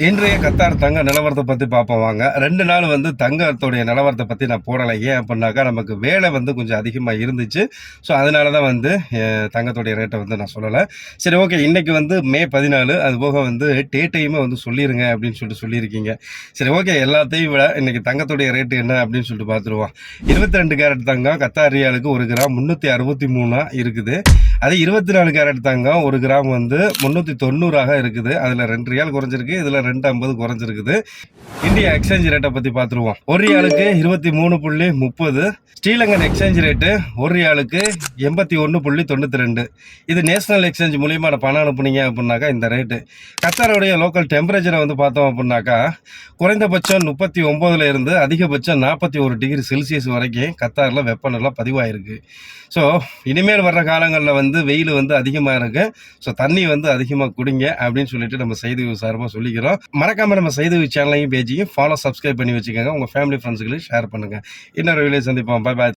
இன்றைய கத்தார் தங்க நிலவரத்தை பற்றி பார்ப்போம் வாங்க. 2 நாள் வந்து தங்கத்துடைய நிலவரத்தை பற்றி நான் போடலை. ஏன் அப்படின்னாக்கா நமக்கு வேலை வந்து கொஞ்சம் அதிகமாக இருந்துச்சு. ஸோ அதனால தான் வந்து தங்கத்துடைய ரேட்டை வந்து நான் சொல்லலை. சரி, ஓகே. இன்றைக்கி வந்து மே 14. அதுபோக வந்து டேட்டையுமே வந்து சொல்லிடுங்க அப்படின்னு சொல்லியிருக்கீங்க. சரி, ஓகே. எல்லாத்தையும் விட இன்றைக்கி தங்கத்துடைய ரேட்டு என்ன அப்படின்னு சொல்லிட்டு பார்த்துருவோம். 22 கேரட் தங்கம் கத்தார் ரியாலுக்கு 1 கிராம் 363 இருக்குது. அதே 24 கேரட் தங்கம் 1 கிராம் வந்து 390 இருக்குது. அதில் 2 ரியால் குறைஞ்சிருக்கு, இதில் 2.50 குறைஞ்சிருக்குது. இந்தியா எக்ஸ்சேஞ்ச் ரேட்டை பற்றி பார்த்துருவோம். 1 ரியாலுக்கு 23.30. ஸ்ரீலங்கன் எக்ஸ்சேஞ்ச் ரேட்டு 1 ரியாலுக்கு 81.92. இது நேஷனல் எக்ஸ்சேஞ்ச் மூலியமாக பணம் அனுப்புனீங்க அப்படின்னாக்கா இந்த ரேட்டு. கத்தாருடைய லோக்கல் டெம்பரேச்சரை வந்து பார்த்தோம் அப்படின்னாக்கா குறைந்தபட்சம் 39 இருந்து அதிகபட்சம் 41 டிகிரி செல்சியஸ் வரைக்கும் கத்தாரில் வெப்பநிலை பதிவாயிருக்கு. ஸோ இனிமேல் வர்ற காலங்களில் வந்து வெயில் வந்து அதிகமாக இருக்கு. ஸோ தண்ணி வந்து அதிகமாக குடிங்க அப்படின்னு சொல்லிட்டு நம்ம செய்தி சார்பாக சொல்லிக்கிறோம். மறக்காம நம்ம செய்தி சேனலையும் பேஜையும் ஃபாலோ சப்ஸ்கிரைப் பண்ணி வச்சுக்கோங்க. உங்கள் ஃபேமிலி ஃப்ரெண்ட்ஸுக்கு ஷேர் பண்ணுங்கள். இன்னொரு வீடியோ சந்திப்போம். பாய் பாய்.